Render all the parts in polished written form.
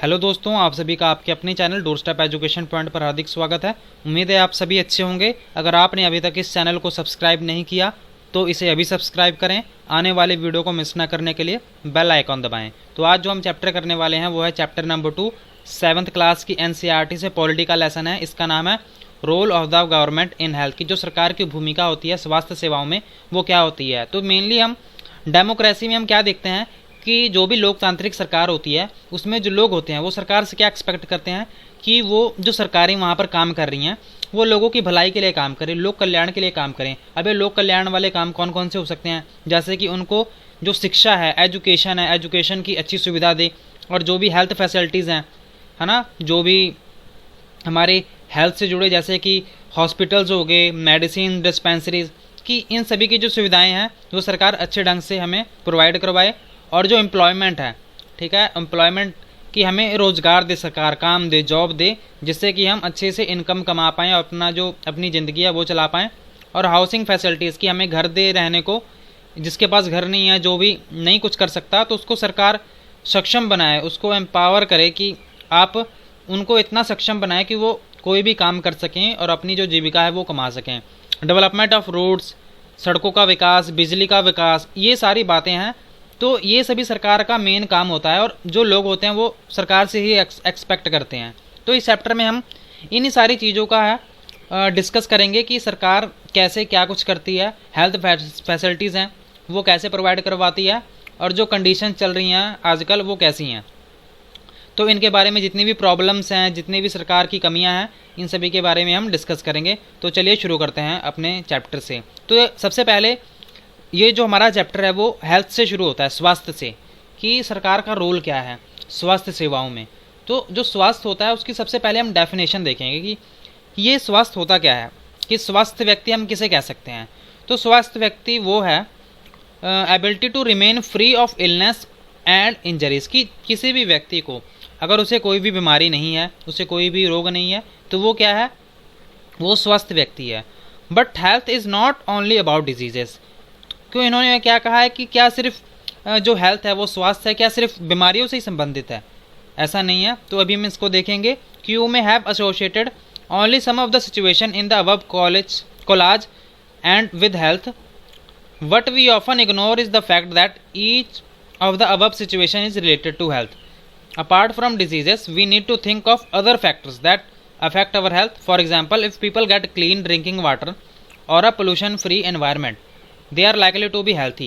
Hello दोस्तों, आप सभी का आपके अपने चैनल डोरस्टेप एजुकेशन पॉइंट पर हार्दिक स्वागत है। उम्मीद है आप सभी अच्छे होंगे। अगर आपने अभी तक इस चैनल को सब्सक्राइब नहीं किया तो इसे अभी सब्सक्राइब करें। आने वाले वीडियो को मिस ना करने के लिए बेल आइकॉन दबाएं। तो आज जो हम चैप्टर करने वाले हैं वो है चैप्टर नंबर 2, 7th क्लास की NCERT से पॉलिटिकल लेसन है। इसका नाम है role of the government in health, की जो सरकार की भूमिका होती है स्वास्थ्य सेवाओं में वो क्या होती है। तो मेनली हम डेमोक्रेसी में हम क्या देखते हैं कि जो भी लोकतांत्रिक सरकार होती है उसमें जो लोग होते हैं वो सरकार से क्या एक्सपेक्ट करते हैं कि वो जो सरकारें वहाँ पर काम कर रही हैं वो लोगों की भलाई के लिए काम करें, लोक कल्याण के लिए काम करें। अब ये लोक कल्याण वाले काम कौन कौन से हो सकते हैं, जैसे कि उनको जो शिक्षा है, एजुकेशन है, एजुकेशन की अच्छी सुविधा दे, और जो भी हेल्थ फैसिलिटीज़ हैं, है ना, जो भी हमारे हेल्थ से जुड़े जैसे कि हॉस्पिटल्स हो गए, मेडिसिन डिस्पेंसरीज की, इन सभी की जो सुविधाएं हैं वो सरकार अच्छे ढंग से हमें प्रोवाइड करवाए। और जो एम्प्लॉयमेंट है, ठीक है, एम्प्लॉयमेंट की हमें रोज़गार दे सरकार, काम दे, जॉब दे, जिससे कि हम अच्छे से इनकम कमा पाएँ और अपना जो अपनी ज़िंदगी है वो चला पाएँ। और हाउसिंग फैसिलिटीज़ की हमें घर दे रहने को, जिसके पास घर नहीं है, जो भी नहीं कुछ कर सकता, तो उसको सरकार सक्षम बनाए, उसको एम्पावर करे कि आप उनको इतना सक्षम बनाए कि वो कोई भी काम कर सकें और अपनी जो जीविका है वो कमा सकें। डेवलपमेंट ऑफ रोड्स, सड़कों का विकास, बिजली का विकास, ये सारी बातें हैं। तो ये सभी सरकार का मेन काम होता है और जो लोग होते हैं वो सरकार से ही एक्सपेक्ट करते हैं। तो इस चैप्टर में हम इन्हीं सारी चीज़ों का डिस्कस करेंगे कि सरकार कैसे क्या कुछ करती है, हेल्थ फैसिलिटीज़ हैं वो कैसे प्रोवाइड करवाती है, और जो कंडीशन चल रही हैं आजकल वो कैसी हैं। तो इनके बारे में जितनी भी प्रॉब्लम्स हैं, जितनी भी सरकार की कमियां हैं, इन सभी के बारे में हम डिस्कस करेंगे। तो चलिए शुरू करते हैं अपने चैप्टर से। तो सबसे पहले ये जो हमारा चैप्टर है वो हेल्थ से शुरू होता है, स्वास्थ्य से, कि सरकार का रोल क्या है स्वास्थ्य सेवाओं में। तो जो स्वास्थ्य होता है उसकी सबसे पहले हम डेफिनेशन देखेंगे कि ये स्वास्थ्य होता क्या है, कि स्वस्थ व्यक्ति हम किसे कह सकते हैं। तो स्वस्थ व्यक्ति वो है ability to remain free of illness and injuries, की किसी भी व्यक्ति को अगर उसे कोई भी बीमारी नहीं है, उसे कोई भी रोग नहीं है, तो वो क्या है, वो स्वस्थ व्यक्ति है। But health is not only about diseases. क्यों इन्होंने क्या कहा है कि क्या सिर्फ जो हेल्थ है वो स्वास्थ्य है, क्या सिर्फ बीमारियों से ही संबंधित है, ऐसा नहीं है। तो अभी हम इसको देखेंगे कि you may have associated only some of the situation in the above collage and with health. What we often ignore is the fact that each of the above situation is related to health. Apart from diseases, we need to think of other factors that affect our health. For example, if people get clean drinking water or a pollution-free environment, they are likely to be healthy.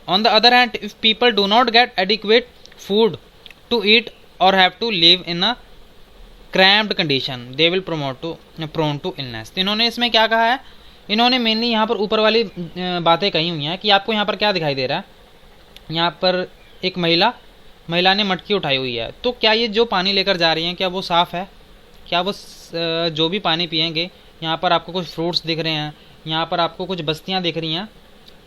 On the other hand, if people do not get adequate food to eat or have to live in a cramped condition, they will prone to illness. तो इन्होंने इसमें क्या कहा है, इन्होंने mainly यहाँ पर ऊपर वाली बातें कही हुई हैं कि आपको यहाँ पर क्या दिखाई दे रहा है, यहाँ पर एक महिला ने मटकी उठाई हुई है। तो क्या ये जो पानी लेकर जा रही हैं क्या वो साफ़ है, क्या वो जो भी पानी पिएंगे, यहाँ पर आपको कुछ फ्रूट्स दिख रहे हैं, यहाँ पर आपको कुछ बस्तियाँ दिख रही हैं,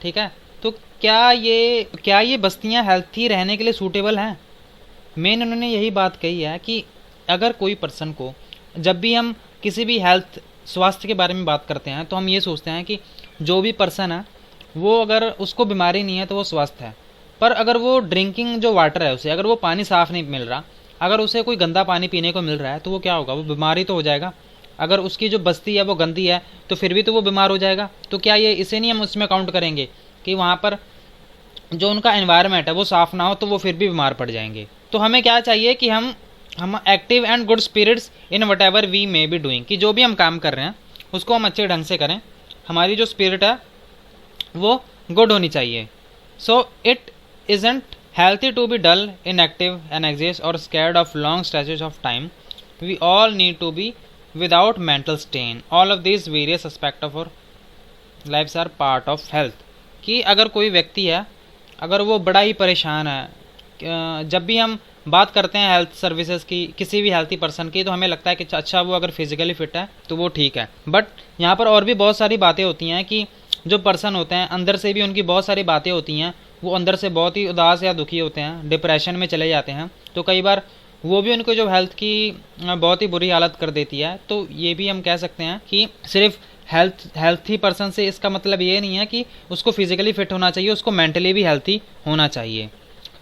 ठीक है, तो क्या ये बस्तियाँ हेल्थी रहने के लिए सूटेबल हैं। मेन उन्होंने यही बात कही है कि अगर कोई पर्सन को, जब भी हम किसी भी हेल्थ स्वास्थ्य के बारे में बात करते हैं तो हम ये सोचते हैं कि जो भी पर्सन है वो अगर उसको बीमारी नहीं है तो वो स्वस्थ है। पर अगर वो ड्रिंकिंग जो वाटर है उसे, अगर वो पानी साफ़ नहीं मिल रहा, अगर उसे कोई गंदा पानी पीने को मिल रहा है तो वो क्या होगा, वो बीमारी तो हो जाएगा। अगर उसकी जो बस्ती है वो गंदी है तो फिर भी तो वो बीमार हो जाएगा। तो क्या ये इसे नहीं हम उसमें काउंट करेंगे कि वहाँ पर जो उनका एनवायरनमेंट है वो साफ़ ना हो तो वो फिर भी बीमार पड़ जाएंगे। तो हमें क्या चाहिए कि हम active and good spirits in whatever we may be doing, कि जो भी हम काम कर रहे हैं उसको हम अच्छे ढंग से करें, हमारी जो स्पिरिट है वो गुड होनी चाहिए। So it isn't healthy to be dull, inactive, anxious or scared of long stretches of time. We all need to be without mental strain. All of these various aspects of our lives are part of health. कि अगर कोई व्यक्ति है, अगर वो बड़ा ही परेशान है, जब भी हम बात करते हैं हेल्थ सर्विसेज की, किसी भी हेल्थी पर्सन की, तो हमें लगता है कि अच्छा वो अगर फिजिकली फिट है तो वो ठीक है। बट यहाँ पर और भी बहुत सारी बातें होती हैं कि जो पर्सन होते हैं अंदर से भी उनकी बहुत सारी बातें होती हैं, वो अंदर से बहुत ही उदास या दुखी होते हैं, डिप्रेशन में चले जाते हैं। तो कई बार वो भी उनको जो हेल्थ की बहुत ही बुरी हालत कर देती है। तो ये भी हम कह सकते हैं कि सिर्फ हेल्थी पर्सन से इसका मतलब ये नहीं है कि उसको फिजिकली फिट होना चाहिए, उसको मेंटली भी हेल्थी होना चाहिए।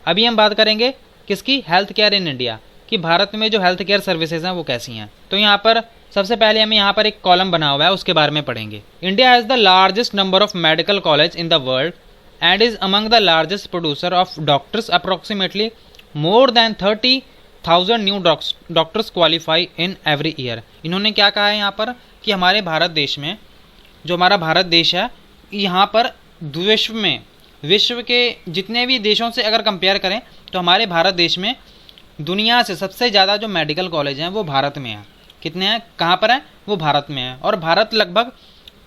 अभी हम बात करेंगे किसकी, हेल्थ केयर इन इंडिया। कि भारत में जो हेल्थ केयर सर्विसेज हैं वो कैसी हैं। तो यहाँ पर सबसे पहले हमें यहाँ पर एक कॉलम बना हुआ है, उसके बारे में पढ़ेंगे। India has the largest number of medical college in the world and is among the largest producer of doctors. Approximately more than 30,000 new doctors qualify in every year. इन्होंने क्या कहा है यहाँ पर कि हमारे भारत देश में, जो हमारा भारत देश है, यहाँ पर विश्व के जितने भी देशों से अगर कंपेयर करें तो हमारे भारत देश में दुनिया से सबसे ज़्यादा जो मेडिकल कॉलेज हैं वो भारत में हैं। कितने हैं, कहाँ पर हैं, वो भारत में हैं। और भारत लगभग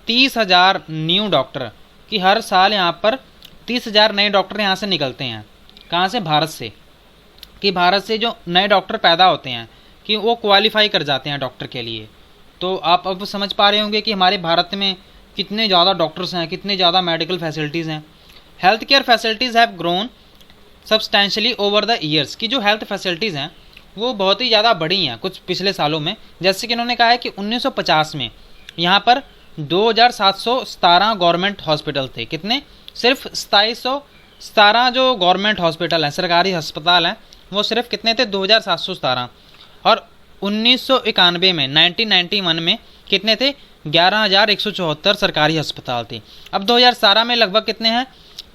30,000 न्यू डॉक्टर कि हर साल यहाँ पर 30,000 नए डॉक्टर यहाँ से निकलते हैं। कहाँ से, भारत से। कि भारत से जो नए डॉक्टर पैदा होते हैं कि वो क्वालिफाई कर जाते हैं डॉक्टर के लिए। तो आप अब समझ पा रहे होंगे कि हमारे भारत में कितने ज़्यादा डॉक्टर्स हैं, कितने ज़्यादा मेडिकल फैसिलिटीज़ हैं। Health care facilities have grown substantially over the years. की जो हेल्थ फैसिलिटीज़ हैं वो बहुत ही ज़्यादा बढ़ी हैं कुछ पिछले सालों में। जैसे कि इन्होंने कहा है कि 1950 में यहाँ पर 2,717 गवर्नमेंट हॉस्पिटल थे। कितने, सिर्फ 2,717 जो गवर्नमेंट हॉस्पिटल हैं, सरकारी अस्पताल हैं, वो सिर्फ कितने थे, 2,717। और 1991 में 1991 में कितने थे, 11,174 सरकारी अस्पताल थे। अब 2017 में लगभग कितने हैं,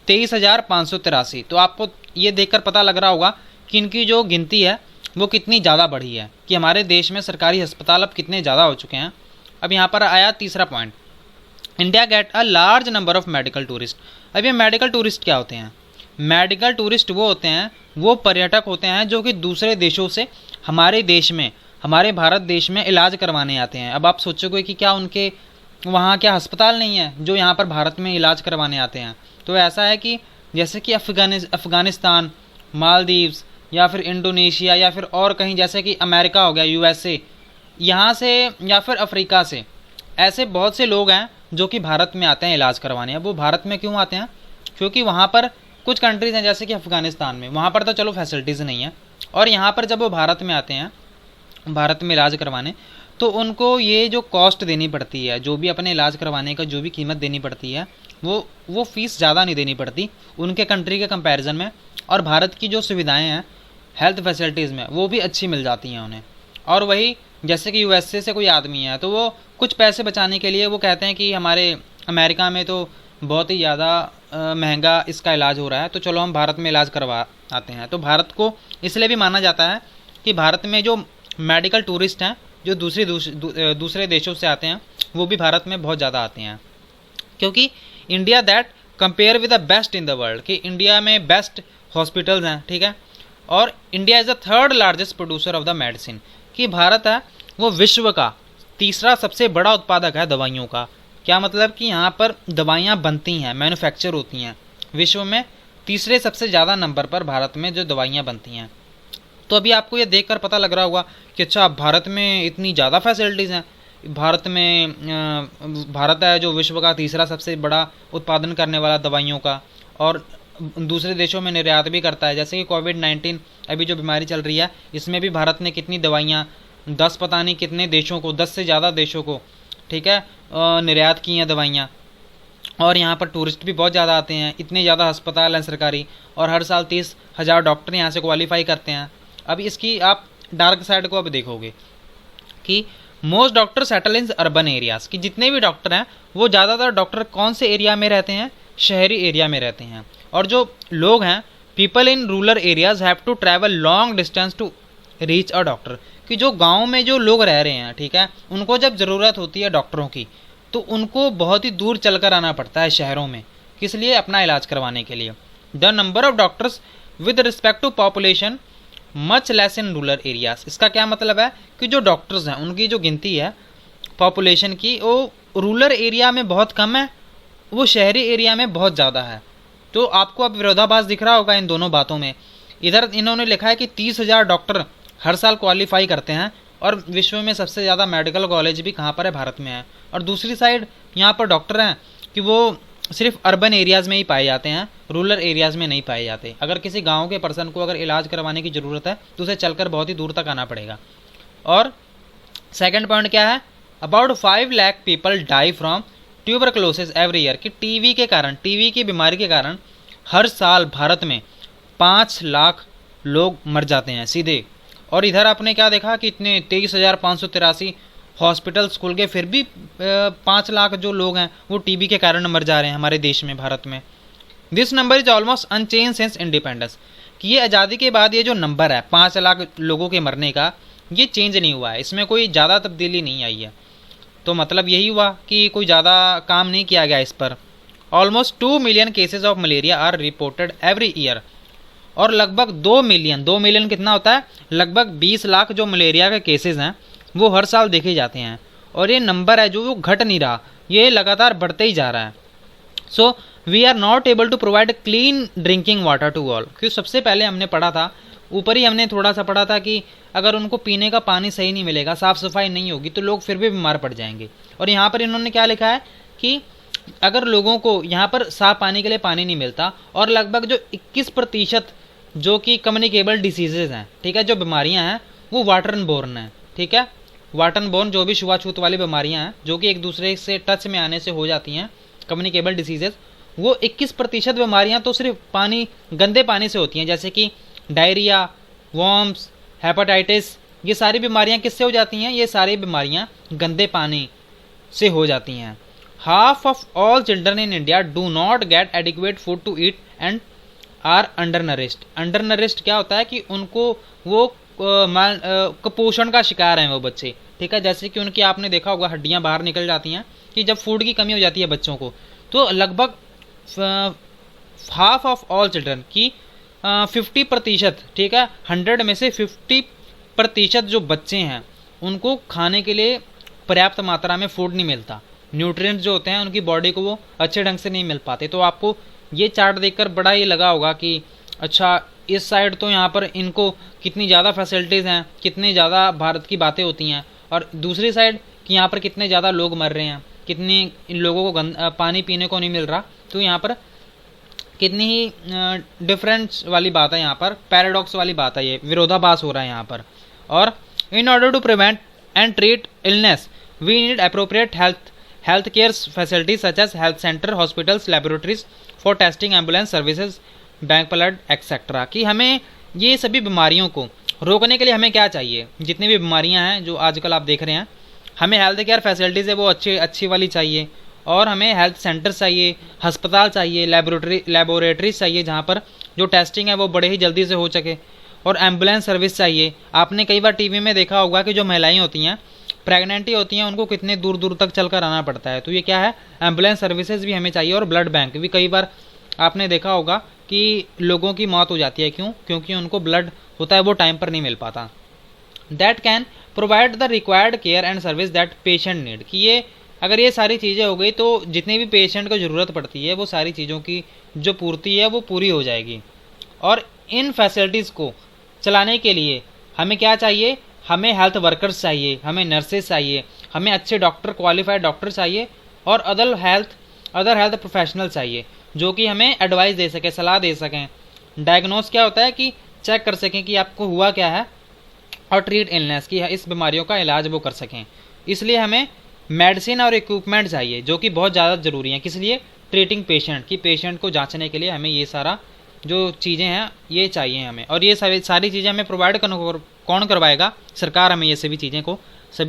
23,583। तो आपको ये देखकर पता लग रहा होगा कि इनकी जो गिनती है वो कितनी ज़्यादा बढ़ी है, कि हमारे देश में सरकारी अस्पताल अब कितने ज़्यादा हो चुके हैं। अब यहाँ पर आया तीसरा point, India get a large number of medical tourist. अब ये मेडिकल टूरिस्ट क्या होते हैं, मेडिकल टूरिस्ट वो होते हैं, वो पर्यटक होते हैं जो कि दूसरे देशों से हमारे देश में, हमारे भारत देश में इलाज करवाने आते हैं। अब आप सोचोगे कि क्या उनके वहाँ क्या अस्पताल नहीं है जो यहाँ पर भारत में इलाज करवाने आते हैं। तो ऐसा है कि जैसे कि अफ़गानिस्तान, मालदीव्स या फिर इंडोनेशिया या फिर और कहीं, जैसे कि अमेरिका हो गया, USA, यहाँ से या फिर अफ्रीका से, ऐसे बहुत से लोग हैं जो कि भारत में आते हैं इलाज करवाने। अब वो भारत में क्यों आते हैं, क्योंकि वहाँ पर कुछ कंट्रीज़ हैं जैसे कि अफ़गानिस्तान में, वहाँ पर तो चलो फैसिलिटीज़ नहीं है, और यहाँ पर जब वो भारत में आते हैं, भारत में इलाज करवाने, तो उनको ये जो कॉस्ट देनी पड़ती है, जो भी अपने इलाज करवाने का जो भी कीमत देनी पड़ती है, वो फ़ीस ज़्यादा नहीं देनी पड़ती उनके कंट्री के कंपैरिजन में। और भारत की जो सुविधाएं हैं हेल्थ फैसिलिटीज़ में वो भी अच्छी मिल जाती हैं उन्हें। और वही जैसे कि USA से कोई आदमी है तो वो कुछ पैसे बचाने के लिए वो कहते हैं कि हमारे अमेरिका में तो बहुत ही ज़्यादा महंगा इसका इलाज हो रहा है, तो चलो हम भारत में इलाज करवा आते हैं। तो भारत को इसलिए भी माना जाता है कि भारत में जो मेडिकल टूरिस्ट हैं जो दूसरे देशों से आते हैं वो भी भारत में बहुत ज़्यादा आते हैं, क्योंकि India that compare with the best in the world, कि इंडिया में बेस्ट हॉस्पिटल्स हैं, ठीक है। और India is the third largest producer of the medicine, कि भारत है वो विश्व का तीसरा सबसे बड़ा उत्पादक है दवाइयों का। क्या मतलब कि यहाँ पर दवाइयाँ बनती हैं, मैन्युफैक्चर होती हैं, विश्व में तीसरे सबसे ज़्यादा नंबर पर भारत में जो दवाइयाँ बनती हैं। तो अभी आपको ये देखकर पता लग रहा होगा कि अच्छा भारत में इतनी ज़्यादा फैसिलिटीज़ हैं। भारत है जो विश्व का तीसरा सबसे बड़ा उत्पादन करने वाला दवाइयों का, और दूसरे देशों में निर्यात भी करता है। जैसे कि कोविड-19 अभी जो बीमारी चल रही है, इसमें भी भारत ने कितनी दवाइयाँ 10 पता नहीं कितने देशों को, 10 से ज़्यादा देशों को, ठीक है, निर्यात की हैं दवाइयाँ। और यहाँ पर टूरिस्ट भी बहुत ज़्यादा आते हैं, इतने ज़्यादा अस्पताल हैं सरकारी, और हर साल 30,000 डॉक्टर यहाँ से क्वालिफाई करते हैं। अब इसकी आप डार्क साइड को अब देखोगे कि most doctor settle in urban areas, कि जितने भी डॉक्टर हैं वो ज़्यादातर डॉक्टर कौन से एरिया में रहते हैं, शहरी एरिया में रहते हैं। और जो लोग हैं, people in rural areas have to travel long distance to reach a doctor, कि जो गाँव में जो लोग रह रहे हैं, ठीक है, उनको जब ज़रूरत होती है डॉक्टरों की तो उनको बहुत ही दूर चलकर आना पड़ता है शहरों में, किस लिए, अपना इलाज करवाने के लिए। The number of doctors with respect to population much less in rural areas. इसका क्या मतलब है कि जो डॉक्टर्स हैं उनकी जो गिनती है पॉपुलेशन की, वो रूरल एरिया में बहुत कम है, वो शहरी एरिया में बहुत ज़्यादा है। तो आपको अब विरोधाभास दिख रहा होगा इन दोनों बातों में। इधर इन्होंने लिखा है कि 30,000 डॉक्टर हर साल क्वालिफाई करते हैं, और विश्व में सबसे ज़्यादा मेडिकल कॉलेज भी कहाँ पर है, भारत में है। और दूसरी साइड यहाँ पर डॉक्टर हैं कि वो सिर्फ अर्बन एरियाज़ में ही पाए जाते हैं, रूरल एरियाज़ में नहीं पाए जाते। अगर किसी गांव के पर्सन को अगर इलाज करवाने की ज़रूरत है तो उसे चलकर बहुत ही दूर तक आना पड़ेगा। और सेकंड पॉइंट क्या है, about 5 lakh people die from tuberculosis every year, कि टीवी के कारण, टीवी की बीमारी के कारण हर साल भारत में 5 लाख लोग मर जाते हैं सीधे। और इधर आपने क्या देखा कि इतने 23,583 हॉस्पिटल्स खुल गए, फिर भी 5 लाख जो लोग हैं वो टीबी के कारण मर जा रहे हैं हमारे देश में, भारत में। This number is almost unchanged since independence, कि ये आज़ादी के बाद ये जो नंबर है 5 लाख लोगों के मरने का, ये चेंज नहीं हुआ है, इसमें कोई ज़्यादा तब्दीली नहीं आई है। तो मतलब यही हुआ कि कोई ज़्यादा काम नहीं किया गया इस पर। Almost 2 million cases of malaria are reported every year, और लगभग 2 मिलियन कितना होता है, लगभग 20 लाख जो मलेरिया के केसेस हैं वो हर साल देखे जाते हैं। और ये नंबर है जो वो घट नहीं रहा, ये लगातार बढ़ते ही जा रहा है। So we are not able to provide clean drinking water to all, क्योंकि सबसे पहले हमने पढ़ा था, ऊपर ही हमने थोड़ा सा पढ़ा था कि अगर उनको पीने का पानी सही नहीं मिलेगा, साफ़ सफाई नहीं होगी, तो लोग फिर भी बीमार पड़ जाएंगे। और यहाँ पर इन्होंने क्या लिखा है कि अगर लोगों को यहाँ पर साफ पानी के लिए पानी नहीं मिलता, और लगभग जो 21% जो कि कम्युनिकेबल डिसीजेज हैं, ठीक है, जो बीमारियाँ हैं वो वाटर बोर्न हैं, ठीक है, वाटर बोर्न जो भी छुआछूत वाली बीमारियाँ हैं जो कि एक दूसरे से टच में आने से हो जाती हैं, कम्युनिकेबल डिसीजेज, वो 21% बीमारियाँ तो सिर्फ पानी, गंदे पानी से होती हैं, जैसे कि डायरिया, वॉर्म्स, हेपेटाइटिस, ये सारी बीमारियां किससे हो जाती हैं, ये सारी बीमारियां गंदे पानी से हो जाती हैं। Half of all children in India do not get adequate food to eat and are undernourished. Undernourished क्या होता है कि उनको वो कुपोषण का शिकार हैं वो बच्चे, ठीक है, जैसे कि उनकी आपने देखा होगा हड्डियां बाहर निकल जाती हैं कि जब फूड की कमी हो जाती है बच्चों को, तो लगभग हाफ ऑफ ऑल चिल्ड्रन की 50%, ठीक है, 100 में से 50% जो बच्चे हैं उनको खाने के लिए पर्याप्त मात्रा में फूड नहीं मिलता, न्यूट्रिएंट्स जो होते हैं उनकी बॉडी को वो अच्छे ढंग से नहीं मिल पाते। तो आपको ये चार्ट देखकर बड़ा ही लगा होगा कि अच्छा इस साइड तो यहाँ पर इनको कितनी ज़्यादा फैसिलिटीज़ हैं, कितनी ज़्यादा भारत की बातें होती हैं, और दूसरी साइड कि यहाँ पर कितने ज़्यादा लोग मर रहे हैं, कितने इन लोगों को पानी पीने को नहीं मिल रहा। तो यहाँ पर कितनी ही डिफरेंस वाली बात है, यहाँ पर पैराडॉक्स वाली बात है, ये विरोधाभास हो रहा है यहाँ पर। और in order to prevent and treat illness we need appropriate health care facilities such as health centre, hospitals, laboratories for testing, ambulance services, bank blood etcetera. कि हमें ये सभी बीमारियों को रोकने के लिए हमें क्या चाहिए, जितनी भी बीमारियाँ हैं जो आजकल आप देख रहे हैं, हमें हेल्थ केयर फैसिलिटीज़ है वो अच्छी वाली चाहिए, और हमें हेल्थ सेंटर्स चाहिए, अस्पताल चाहिए, लेबोरेटरीज चाहिए जहाँ पर जो टेस्टिंग है वो बड़े ही जल्दी से हो सके, और एम्बुलेंस सर्विस चाहिए। आपने कई बार टीवी में देखा होगा कि जो महिलाएं होती हैं, प्रेग्नेंट ही होती हैं, उनको कितने दूर दूर तक चल कर आना पड़ता है, तो ये क्या है, एम्बुलेंस सर्विसेज भी हमें चाहिए। और ब्लड बैंक भी, कई बार आपने देखा होगा कि लोगों की मौत हो जाती है, क्यों, क्योंकि उनको ब्लड होता है वो टाइम पर नहीं मिल पाता। That can provide the required care and service that patient need, कि ये अगर ये सारी चीज़ें हो गई तो जितनी भी पेशेंट को ज़रूरत पड़ती है वो सारी चीज़ों की जो पूर्ति है वो पूरी हो जाएगी। और इन फैसिलिटीज़ को चलाने के लिए हमें क्या चाहिए, हमें हेल्थ वर्कर्स चाहिए, हमें नर्सेज चाहिए, हमें अच्छे डॉक्टर, क्वालिफाइड डॉक्टर चाहिए, और अदर हेल्थ प्रोफेशनल चाहिए जो कि हमें एडवाइस दे सकें, सलाह दे सकें। डायग्नोस क्या होता है कि चेक कर सकें कि आपको हुआ क्या है, और ट्रीट इलनेस की इस बीमारियों का इलाज वो कर सकें। इसलिए हमें मेडिसिन और इक्विपमेंट चाहिए जो कि बहुत ज़्यादा ज़रूरी है। किस लिए, ट्रीटिंग पेशेंट, की पेशेंट को जांचने के लिए हमें ये सारा जो चीज़ें हैं ये चाहिए हमें। और ये सारी चीज़ें हमें प्रोवाइड कौन करवाएगा, सरकार हमें ये सभी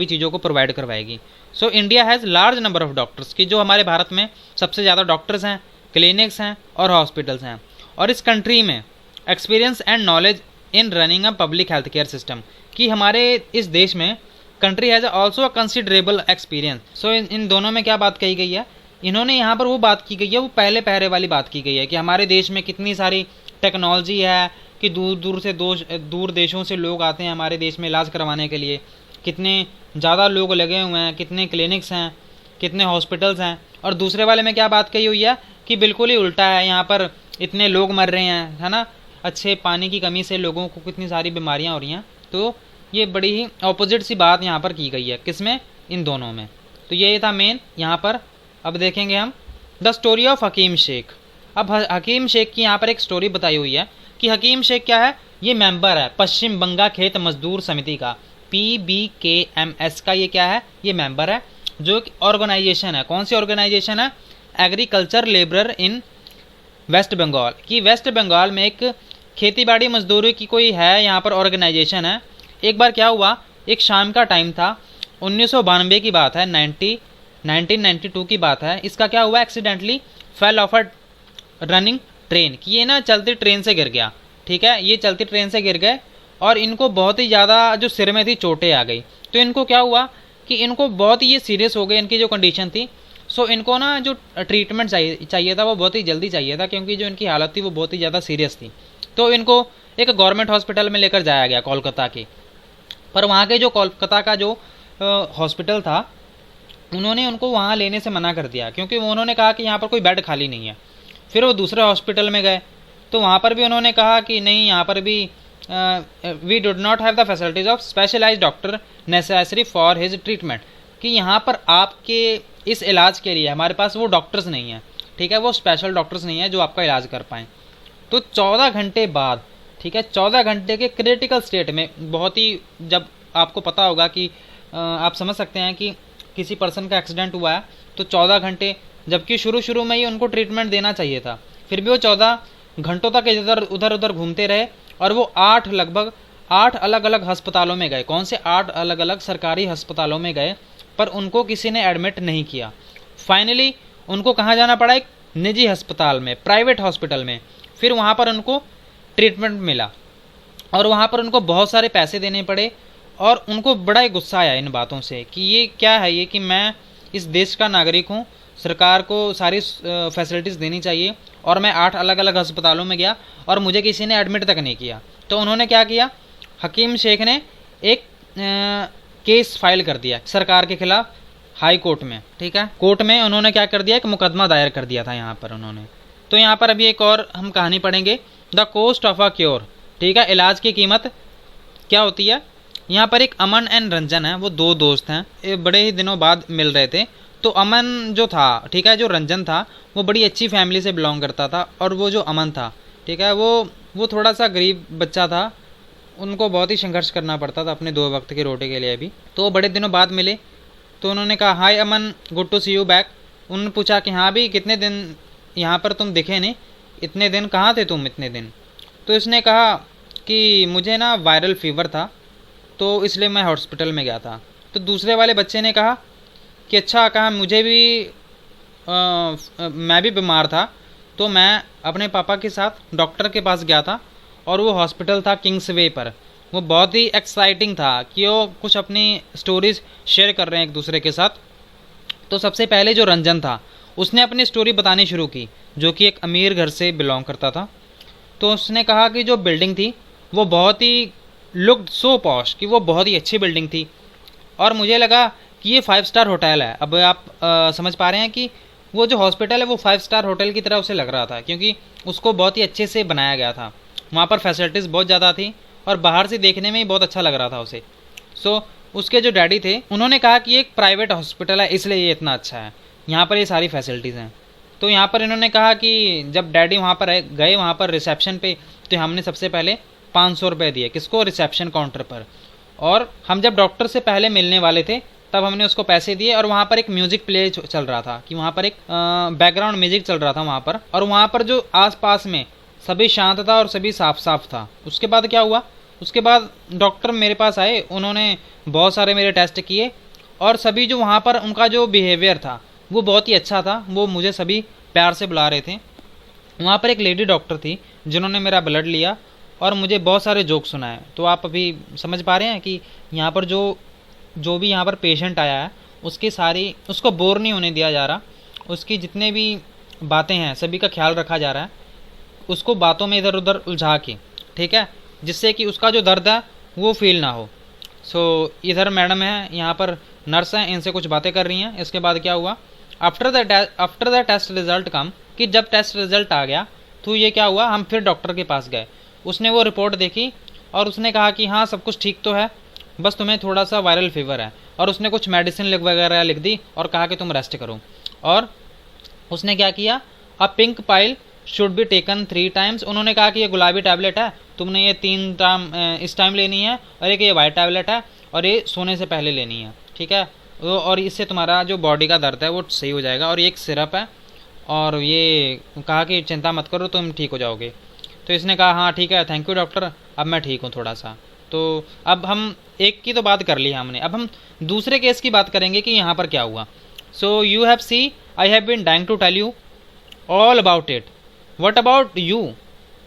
चीज़ों को प्रोवाइड करवाएगी। So India has large number of doctors, कि जो हमारे भारत में सबसे ज़्यादा डॉक्टर्स हैं, क्लिनिक्स हैं और हॉस्पिटल्स हैं। और इस कंट्री में experience and knowledge in running a public health care system, कि हमारे इस देश में country has also a considerable experience. So इन दोनों में क्या बात कही गई है, इन्होंने यहाँ पर वो बात की गई है, वो पहले पहरे वाली बात की गई है कि हमारे देश में कितनी सारी टेक्नोलॉजी है, कि दूर देशों से लोग आते हैं हमारे देश में इलाज करवाने के लिए, कितने ज़्यादा लोग लगे हुए हैं, कितने क्लिनिक्स हैं, कितने हॉस्पिटल्स हैं। और दूसरे वाले में क्या बात कही हुई है कि बिल्कुल ही उल्टा है, यहाँ पर इतने लोग मर रहे हैं, है ना, अच्छे पानी की कमी से लोगों को कितनी सारी बीमारियाँ हो रही हैं। तो ये बड़ी ही ऑपोजिट सी बात यहाँ पर की गई है, किसमें, इन दोनों में। तो ये था मेन यहाँ पर। अब देखेंगे हम द स्टोरी ऑफ हकीम शेख। अब हकीम शेख की यहाँ पर एक स्टोरी बताई हुई है कि हकीम शेख क्या है, ये मेंबर है पश्चिम बंगा खेत मजदूर समिति का, PBKMS का ये क्या है, ये मेंबर है, जो एक ऑर्गेनाइजेशन है। कौन सी ऑर्गेनाइजेशन है, agriculture labourer in West Bengal, की वेस्ट बंगाल में एक खेती बाड़ी मजदूरी की कोई है यहाँ पर ऑर्गेनाइजेशन है, एक बार क्या हुआ, एक शाम का टाइम था, 1992 की बात है, 1992 की बात है। इसका क्या हुआ, accidentally fell of a running train, कि ये ना चलती ट्रेन से गिर गया। ठीक है, ये चलती ट्रेन से गिर गए और इनको बहुत ही ज़्यादा जो सिर में थी चोटें आ गई। तो इनको क्या हुआ कि इनको बहुत ही ये सीरियस हो गए, इनकी जो कंडीशन थी। सो इनको ना जो ट्रीटमेंट चाहिए था वो बहुत ही जल्दी चाहिए था, क्योंकि जो इनकी हालत थी वो बहुत ही ज़्यादा सीरियस थी। तो इनको एक गवर्नमेंट हॉस्पिटल में लेकर जाया गया कोलकाता के। पर वहाँ के जो कोलकाता का जो हॉस्पिटल था, उन्होंने उनको वहाँ लेने से मना कर दिया, क्योंकि उन्होंने कहा कि यहाँ पर कोई बेड खाली नहीं है। फिर वो दूसरे हॉस्पिटल में गए तो वहाँ पर भी उन्होंने कहा कि नहीं, यहाँ पर भी we do not have the facilities of specialised doctor necessary for his treatment, कि यहाँ पर आपके इस इलाज के लिए हमारे पास वो डॉक्टर्स नहीं हैं। ठीक है, वो स्पेशल डॉक्टर्स नहीं हैं जो आपका इलाज कर पाएँ। तो 14 घंटे बाद, ठीक है, 14 घंटे के क्रिटिकल स्टेट में, बहुत ही, जब आपको पता होगा कि आप समझ सकते हैं कि किसी पर्सन का एक्सीडेंट हुआ है तो 14 घंटे, जबकि शुरू में ही उनको ट्रीटमेंट देना चाहिए था, फिर भी वो 14 घंटों तक उधर उधर घूमते रहे और वो लगभग 8 अलग अलग अस्पतालों में गए। कौन से 8 अलग अलग सरकारी अस्पतालों में गए, पर उनको किसी ने एडमिट नहीं किया। फाइनली उनको कहाँ जाना पड़ा, एक निजी अस्पताल में, प्राइवेट हॉस्पिटल में। फिर वहाँ पर उनको ट्रीटमेंट मिला और वहाँ पर उनको बहुत सारे पैसे देने पड़े और उनको बड़ा ही गुस्सा आया इन बातों से कि ये क्या है, ये कि मैं इस देश का नागरिक हूँ, सरकार को सारी फैसिलिटीज़ देनी चाहिए और मैं 8 अलग अलग अस्पतालों में गया और मुझे किसी ने एडमिट तक नहीं किया। तो उन्होंने क्या किया, हकीम शेख ने एक केस फाइल कर दिया सरकार के खिलाफ हाई कोर्ट में। ठीक है, कोर्ट में उन्होंने क्या कर दिया, एक मुकदमा दायर कर दिया था यहाँ पर उन्होंने। तो यहाँ पर अभी एक और हम कहानी पढ़ेंगे, the cost of a cure. ठीक है, इलाज की कीमत क्या होती है। यहाँ पर एक अमन एंड रंजन है, वो 2 दोस्त हैं, ये बड़े ही दिनों बाद मिल रहे थे। तो अमन जो था, ठीक है, जो रंजन था वो बड़ी अच्छी फैमिली से बिलोंग करता था और वो जो अमन था, ठीक है, वो थोड़ा सा गरीब बच्चा था, उनको बहुत ही संघर्ष करना पड़ता था अपने 2 वक्त की रोटी के लिए भी। तो वो बड़े दिनों बाद मिले तो उन्होंने कहा, hi Aman, good to see you back. उन्होंने पूछा कि हाँ भी, कितने दिन यहाँ पर तुम दिखे नहीं, इतने दिन कहाँ थे तुम इतने दिन। तो इसने कहा कि मुझे ना वायरल फीवर था तो इसलिए मैं हॉस्पिटल में गया था। तो दूसरे वाले बच्चे ने कहा कि अच्छा, कहा मुझे भी मैं भी बीमार था तो मैं अपने पापा के साथ डॉक्टर के पास गया था और वो हॉस्पिटल था किंग्स वे पर। वो बहुत ही एक्साइटिंग था कि वो कुछ अपनी स्टोरीज शेयर कर रहे हैं एक दूसरे के साथ। तो सबसे पहले जो रंजन था उसने अपनी स्टोरी बतानी शुरू की, जो कि एक अमीर घर से बिलोंग करता था। तो उसने कहा कि जो बिल्डिंग थी वो बहुत ही लुक्ड सो पॉश, कि वो बहुत ही अच्छी बिल्डिंग थी और मुझे लगा कि ये 5 स्टार होटल है। अब आप समझ पा रहे हैं कि वो जो हॉस्पिटल है वो 5 स्टार होटल की तरह उसे लग रहा था, क्योंकि उसको बहुत ही अच्छे से बनाया गया था। वहाँ पर फैसिलिटीज़ बहुत ज़्यादा थी और बाहर से देखने में ही बहुत अच्छा लग रहा था उसे। सो उसके जो डैडी थे उन्होंने कहा कि ये एक प्राइवेट हॉस्पिटल है इसलिए ये इतना अच्छा है, यहाँ पर ये सारी फैसिलिटीज़ हैं। तो यहाँ पर इन्होंने कहा कि जब डैडी वहाँ पर गए, वहाँ पर रिसेप्शन पे, तो हमने सबसे पहले 500 रुपये दिए, किसको, रिसेप्शन काउंटर पर। और हम जब डॉक्टर से पहले मिलने वाले थे तब हमने उसको पैसे दिए और वहाँ पर एक म्यूजिक प्ले चल रहा था, कि वहाँ पर एक बैकग्राउंड म्यूजिक चल रहा था वहाँ पर, और वहाँ पर जो आसपास में सभी शांत था और सभी साफ साफ था। उसके बाद क्या हुआ, उसके बाद डॉक्टर मेरे पास आए, उन्होंने बहुत सारे मेरे टेस्ट किए और सभी जो वहाँ पर उनका जो बिहेवियर था वो बहुत ही अच्छा था, वो मुझे सभी प्यार से बुला रहे थे। वहाँ पर एक लेडी डॉक्टर थी जिन्होंने मेरा ब्लड लिया और मुझे बहुत सारे जोक सुनाए। तो आप अभी समझ पा रहे हैं कि यहाँ पर जो भी यहाँ पर पेशेंट आया है उसको बोर नहीं होने दिया जा रहा, उसकी जितने भी बातें हैं सभी का ख्याल रखा जा रहा है, उसको बातों में इधर उधर उलझा के, ठीक है, जिससे कि उसका जो दर्द है वो फील ना हो। सो इधर मैडम है, यहाँ पर नर्स हैं, इनसे कुछ बातें कर रही हैं। इसके बाद क्या हुआ, आफ्टर द टेस्ट रिजल्ट कम, कि जब टेस्ट रिजल्ट आ गया तो ये क्या हुआ, हम फिर डॉक्टर के पास गए। उसने वो रिपोर्ट देखी और उसने कहा कि हाँ सब कुछ ठीक तो है, बस तुम्हें थोड़ा सा वायरल फीवर है, और उसने कुछ मेडिसिन वगैरह लिख दी और कहा कि तुम रेस्ट करो। और उसने क्या किया, a pink pill should be taken 3 times. उन्होंने कहा कि ये गुलाबी टैबलेट है, तुमने ये 3 टाइम इस टाइम लेनी है, और एक ये वाइट टैबलेट है और ये सोने से पहले लेनी है, ठीक है, और इससे तुम्हारा जो बॉडी का दर्द है वो सही हो जाएगा। और ये एक सिरप है, और ये कहा कि चिंता मत करो तुम ठीक हो जाओगे। तो इसने कहा हाँ ठीक है, थैंक यू डॉक्टर, अब मैं ठीक हूँ थोड़ा सा। तो अब हम एक की तो बात कर ली हमने, अब हम दूसरे केस की बात करेंगे कि यहाँ पर क्या हुआ। So you have see I have been dying to tell you all about it, what about you,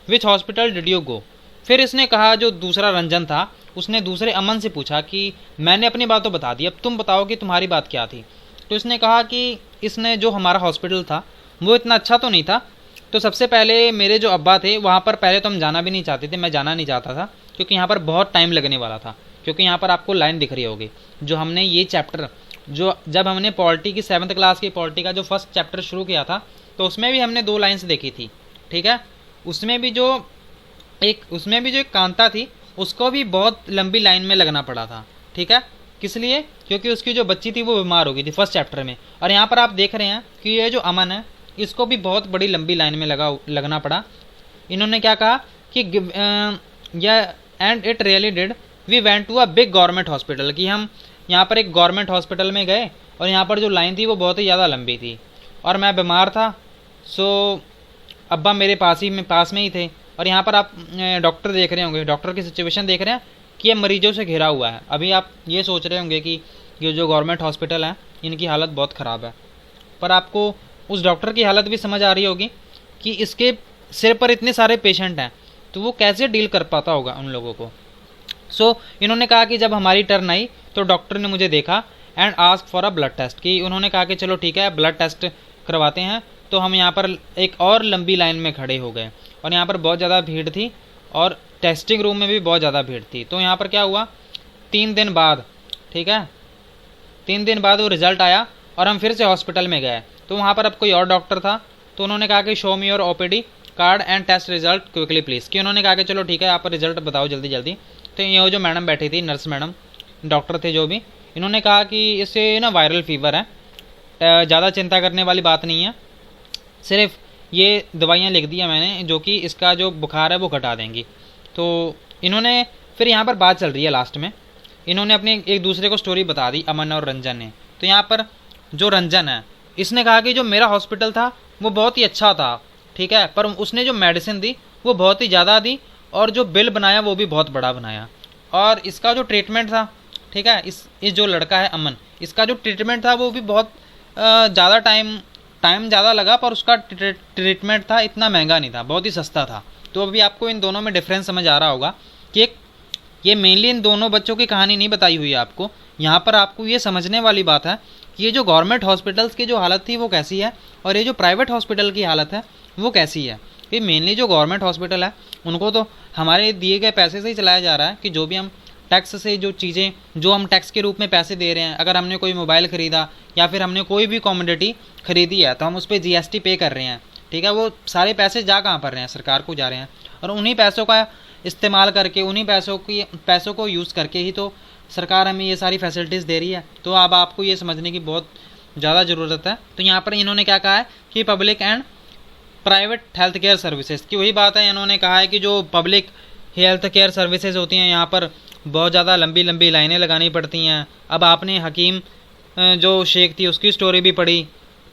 which hospital did you go. फिर इसने कहा, जो दूसरा रंजन था उसने दूसरे अमन से पूछा कि मैंने अपनी बात तो बता दी, अब तुम बताओ कि तुम्हारी बात क्या थी। तो इसने कहा कि इसने जो हमारा हॉस्पिटल था वो इतना अच्छा तो नहीं था। तो सबसे पहले मेरे जो अब्बा थे वहाँ पर पहले तो हम जाना भी नहीं चाहते थे, मैं जाना नहीं चाहता था क्योंकि यहाँ पर बहुत टाइम लगने वाला था। क्योंकि यहाँ पर आपको लाइन दिख रही होगी, जो हमने ये चैप्टर, जो जब हमने पॉलिटी की 7th क्लास की पॉलिटी का जो फर्स्ट चैप्टर शुरू किया था तो उसमें भी हमने 2 लाइन्स देखी थी, ठीक है। उसमें भी जो एक कांता थी उसको भी बहुत लंबी लाइन में लगना पड़ा था, ठीक है। किस लिए? क्योंकि उसकी जो बच्ची थी वो बीमार हो गई थी फर्स्ट चैप्टर में। और यहाँ पर आप देख रहे हैं कि ये जो अमन है इसको भी बहुत बड़ी लंबी लाइन में लगना पड़ा। इन्होंने क्या कहा कि and it really did, we went to a big government hospital, कि हम यहाँ पर एक गवर्नमेंट हॉस्पिटल में गए और यहाँ पर जो लाइन थी वो बहुत ही ज़्यादा लंबी थी और मैं बीमार था। सो अब्बा मेरे पास में ही थे। और यहाँ पर आप डॉक्टर देख रहे होंगे, डॉक्टर की सिचुएशन देख रहे हैं कि ये मरीजों से घिरा हुआ है। अभी आप ये सोच रहे होंगे कि ये जो गवर्नमेंट हॉस्पिटल है इनकी हालत बहुत ख़राब है, पर आपको उस डॉक्टर की हालत भी समझ आ रही होगी कि इसके सिर पर इतने सारे पेशेंट हैं तो वो कैसे डील कर पाता होगा उन लोगों को। सो इन्होंने कहा कि जब हमारी टर्न आई तो डॉक्टर ने मुझे देखा and ask for a blood test, कि उन्होंने कहा कि चलो ठीक है ब्लड टेस्ट करवाते हैं। तो हम यहाँ पर एक और लंबी लाइन में खड़े हो गए और यहाँ पर बहुत ज़्यादा भीड़ थी और टेस्टिंग रूम में भी बहुत ज़्यादा भीड़ थी। तो यहाँ पर क्या हुआ, 3 दिन बाद, ठीक है, 3 दिन बाद वो रिज़ल्ट आया और हम फिर से हॉस्पिटल में गए। तो वहाँ पर अब कोई और डॉक्टर था तो उन्होंने कहा कि show me your OPD card and test result quickly please, कि उन्होंने कहा कि चलो ठीक है आप रिजल्ट बताओ जल्दी जल्दी। तो ये जो मैडम बैठी थी, नर्स मैडम, डॉक्टर थे जो भी, इन्होंने कहा कि इससे ना वायरल फीवर है, ज़्यादा चिंता करने वाली बात नहीं है, सिर्फ ये दवाइयाँ लिख दी है मैंने जो कि इसका जो बुखार है वो घटा देंगी। तो इन्होंने फिर यहाँ पर बात चल रही है, लास्ट में इन्होंने अपनी एक दूसरे को स्टोरी बता दी, अमन और रंजन ने। तो यहाँ पर जो रंजन है इसने कहा कि जो मेरा हॉस्पिटल था वो बहुत ही अच्छा था, ठीक है, पर उसने जो मेडिसिन दी वो बहुत ही ज़्यादा दी और जो बिल बनाया वो भी बहुत बड़ा बनाया। और इसका जो ट्रीटमेंट था, ठीक है, इस जो लड़का है अमन, इसका जो ट्रीटमेंट था वो भी बहुत ज़्यादा टाइम ज़्यादा लगा, पर उसका ट्रीटमेंट था इतना महंगा नहीं था, बहुत ही सस्ता था। तो अभी आपको इन दोनों में डिफरेंस समझ आ रहा होगा कि ये मेनली इन दोनों बच्चों की कहानी नहीं बताई हुई है आपको। यहाँ पर आपको ये समझने वाली बात है कि ये जो गवर्नमेंट हॉस्पिटल्स की जो हालत थी वो कैसी है और ये जो प्राइवेट हॉस्पिटल की हालत है वो कैसी है। ये मेनली जो गवर्नमेंट हॉस्पिटल है उनको तो हमारे दिए गए पैसे से ही चलाया जा रहा है, कि जो भी हम टैक्स से जो चीज़ें जो हम टैक्स के रूप में पैसे दे रहे हैं, अगर हमने कोई मोबाइल ख़रीदा या फिर हमने कोई भी कॉमोडिटी खरीदी है तो हम उस पर GST पे कर रहे हैं, ठीक है। वो सारे पैसे जा कहाँ पर रहे हैं, सरकार को जा रहे हैं और उन्हीं पैसों का इस्तेमाल करके, उन्हीं पैसों को यूज़ करके ही तो सरकार हमें ये सारी फैसिलिटीज़ दे रही है। तो अब आपको ये समझने की बहुत ज़्यादा ज़रूरत है। तो यहाँ पर इन्होंने क्या कहा है कि public and private health care services की वही बात है। इन्होंने कहा है कि जो पब्लिक हेल्थ केयर सर्विसेज होती हैं यहाँ पर बहुत ज़्यादा लंबी लंबी लाइनें लगानी पड़ती हैं। अब आपने हकीम जो शेख थी उसकी स्टोरी भी पढ़ी,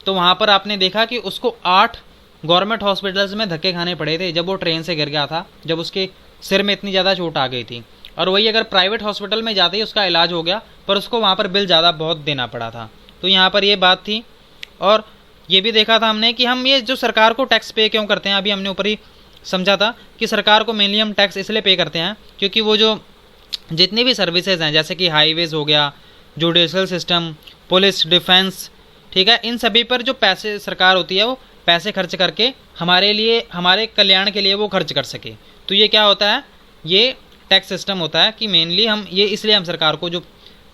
तो वहाँ पर आपने देखा कि उसको 8 गवर्नमेंट हॉस्पिटल्स में धक्के खाने पड़े थे जब वो ट्रेन से गिर गया था, जब उसके सिर में इतनी ज़्यादा चोट आ गई थी। और वही अगर प्राइवेट हॉस्पिटल में जाते ही उसका इलाज हो गया, पर उसको वहाँ पर बिल ज़्यादा बहुत देना पड़ा था। तो यहाँ पर ये बात थी। और ये भी देखा था हमने कि हम ये जो सरकार को टैक्स पे क्यों करते हैं, अभी हमने ऊपर ही समझा था कि सरकार को मेनली हम टैक्स इसलिए पे करते हैं क्योंकि वो जो जितनी भी सर्विसेज हैं, जैसे कि हाईवेज़ हो गया, जुडिशल सिस्टम, पुलिस, डिफेंस, ठीक है, इन सभी पर जो पैसे सरकार होती है वो पैसे खर्च करके हमारे लिए, हमारे कल्याण के लिए वो खर्च कर सके। तो ये क्या होता है, ये टैक्स सिस्टम होता है कि मेनली हम ये इसलिए हम सरकार को जो